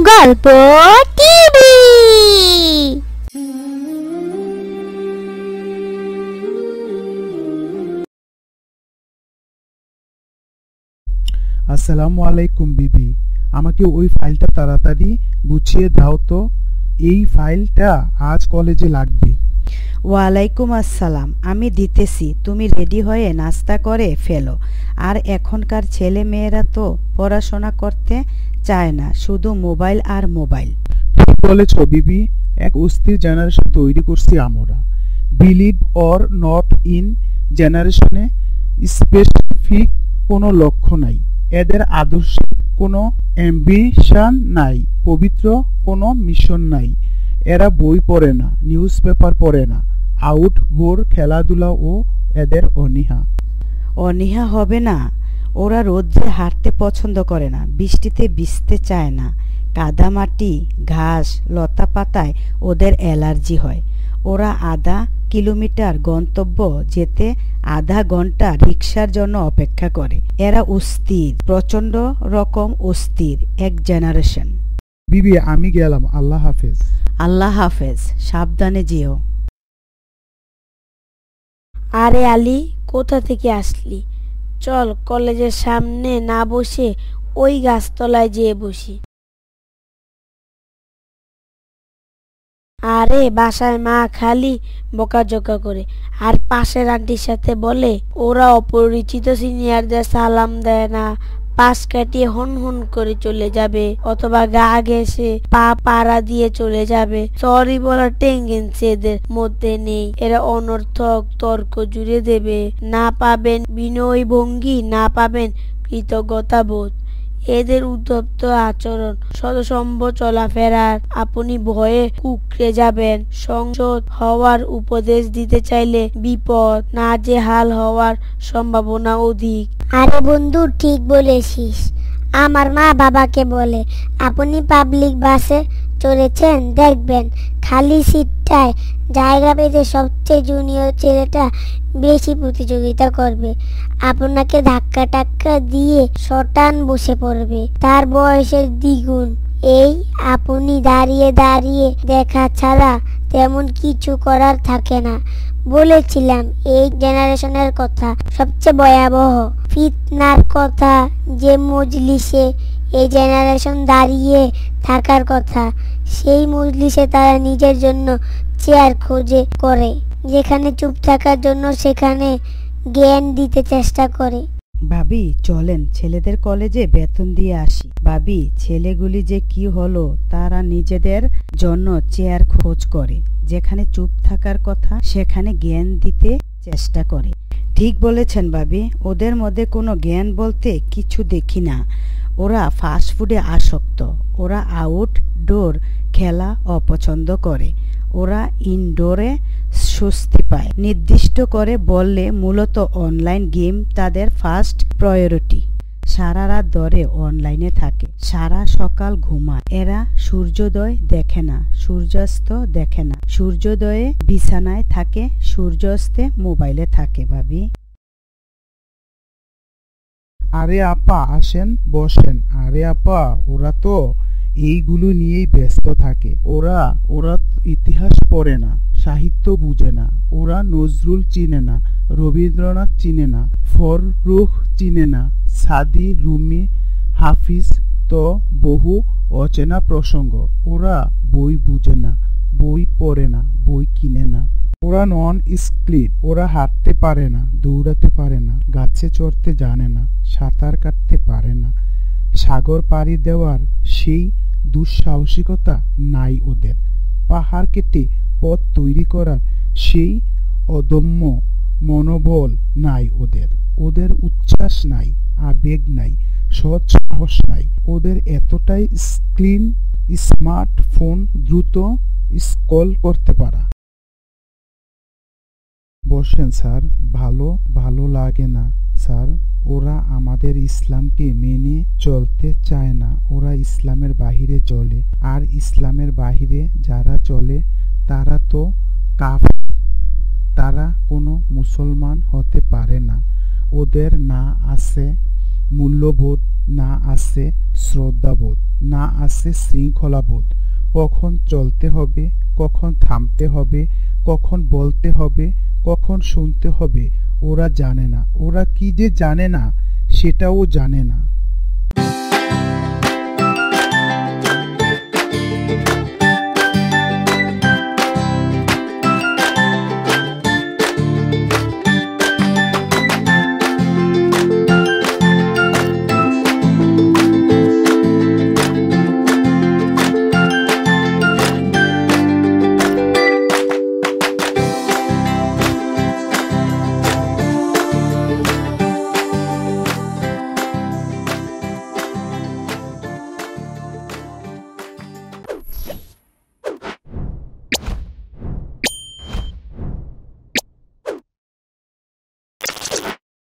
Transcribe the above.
গল্প টিভি। আসসালামু আলাইকুম বিবি, আমাকে ওই ফাইলটা তাড়াতাড়ি গুছিয়ে দাও তো। এই ফাইলটা আজ কলেজে লাগবে। ওয়ালাইকুম আসসালাম, আমি দিতেছি। তুমি রেডি হয়ে নাস্তা করে ফেলো। আর এখনকার ছেলে মেয়েরা তো পড়াশোনা করতে চায় না, শুধু মোবাইল আর মোবাইল। ঠিক বলেছ বিবি, এক অস্থির জেনারেশন তৈরি করছি আমরা। বিলিভ অর নট, ইন জেনারেশনে স্পেসিফিক কোনো লক্ষ্য নাই, এদের আদর্শে কোনো অ্যাম্বিশন নাই, পবিত্র কোনো মিশন নাই। এরা বই পড়ে না, নিউজ পেপার পড়ে না, আউটডোর খেলাধুলা ও এদের অনীহা। অনীহা হবে না? ওরা রোদ্রে হাঁটতে পছন্দ করে না, বৃষ্টিতে ভিজতে চায় না, কাদামাটি ঘাস লতা পাতায় ওদের অ্যালার্জি হয়। ওরা আধা কিলোমিটার গন্তব্য যেতে আধা ঘন্টা রিক্সার জন্য অপেক্ষা করে। এরা অস্থির, প্রচন্ড রকম অস্থির এক জেনারেশন। বিবি আমি গেলাম, আল্লাহ হাফেজ। আল্লাহ হাফেজ, সাবধানে যেও। আরে আলী, কোথা থেকে আসলি? চল কলেজের সামনে না বসে ওই গাছতলায় যেয়ে বসি। আরে বাসায় মা খালি বকাঝকা করে, আর পাশের আন্টির সাথে বলে ওরা অপরিচিত সিনিয়রদের সালাম দেয় না, পাশ কাটিয়ে হন হন করে চলে যাবে, অথবা গা ঘেঁষে পা পাড়া দিয়ে চলে যাবে। সরি বলার টেন্ডেন্সি এদের মধ্যে নেই। এরা অনর্থক তর্ক জুড়ে দেবে। না পাবেন বিনয়ী ভঙ্গি, না পাবেন কৃতজ্ঞতা বোধ। এদের উদ্ধপ্ত আচরণ, সদসম্ভ চলাফেরার আপনি ভয়ে কুকড়ে যাবেন। সংসদ হওয়ার উপদেশ দিতে চাইলে বিপদ, নাজেহাল হওয়ার সম্ভাবনা অধিক। আরে বন্ধু, ঠিক বলেছিস। আমার মা বাবাকে বলে, আপনি পাবলিক বাসে চড়েছেন, দেখবেন খালি সিটটায় জায়গা পেতে সবচেয়ে জুনিয়র ছেলেটা বেশি প্রতিযোগিতা করবে, আপনাকে ধাক্কা টাক্কা দিয়ে শটান বসে পড়বে, তার বয়সের দ্বিগুণ। এই আপনি দাঁড়িয়ে দাঁড়িয়ে দেখা ছাড়া তেমন কিছু করার থাকে না। বলেছিলাম এই জেনারেশনের কথা, সবচেয়ে ভয়াবহ ফিতনার কথা যে মজলিসে এই জেনারেশন দাঁড়িয়ে থাকার কথা, সেই মজলিসে তারা নিজের জন্য চেয়ার খোঁজে করে, যেখানে চুপ থাকার জন্য সেখানে জ্ঞান দিতে চেষ্টা করে। ভাবি চলেন ছেলেদের কলেজে বেতন দিয়ে আসি। ভাবি, ছেলেগুলি যে কি হলো, তারা নিজেদের জন্য চেয়ার খোঁজ করে, যেখানে চুপ থাকার কথা সেখানে জ্ঞান দিতে চেষ্টা করে। ঠিক বলেছেন ভাবি, ওদের মধ্যে কোনো জ্ঞান বলতে কিছু দেখি না। ওরা ফাস্টফুডে আসক্ত, ওরা আউটডোর খেলা অপছন্দ করে, ওরা ইনডোরে স্বস্তি পায়। নির্দিষ্ট করে বললে মূলত অনলাইন গেম তাদের ফার্স্ট প্রায়োরিটি। সারা রাত ধরে অনলাইনে থাকে, সারা সকাল ঘুমায়। এরা সূর্যোদয় দেখে না, সূর্যাস্ত দেখে না। সূর্যোদয়ে বিছানায় থাকে, সূর্যাস্তে মোবাইলে থাকে। ভাবি আরে আপা আসেন, বসেন। আরে আপা, ওরা তো এইগুলো নিয়েই ব্যস্ত থাকে। ওরা ওরা ইতিহাস পড়ে না, সাহিত্য বুঝে না, ওরা নজরুল চিনে না, রবীন্দ্রনাথ চিনে না, ফররুখ চিনে না, সাদি, রুমি, হাফিজ তো বহু অচেনা প্রসঙ্গ। ওরা বই বুঝে না, বই পড়ে না, বই কিনে না। ওরা নন স্কিলড, ওরা হাঁটতে পারে না, দৌড়াতে পারে না, গাছে চড়তে জানে না, সাঁতার কাটতে পারে না, সাগর পাড়ি দেওয়ার সেই দুঃসাহসিকতা নাই ওদের, পাহাড় কেটে পথ তৈরি করার সেই অদম্য মনোবল নাই ওদের, ওদের উচ্ছ্বাস নাই, আবেগ নাই, সৎ সাহস নাই। ওদের এতটাই স্ক্রিন, স্মার্টফোন, দ্রুত স্ক্রল করতে পারা। বসেন স্যার। ভালো লাগে না স্যার, ওরা আমাদের ইসলামকে মেনে চলতে চায় না, ওরা ইসলামের বাহিরে চলে। আর ইসলামের বাহিরে যারা চলে তারা তো কাফের, তারা কোনো মুসলমান হতে পারে না। ওদের না আছে মূল্যবোধ, না আছে শ্রদ্ধাবোধ, না আছে শৃঙ্খলাবোধ। কখন চলতে হবে, কখন থামতে হবে, কখন বলতে হবে, কখন শুনতে হবে ওরা জানে না। ওরা কি যে জানে না সেটাও জানে না।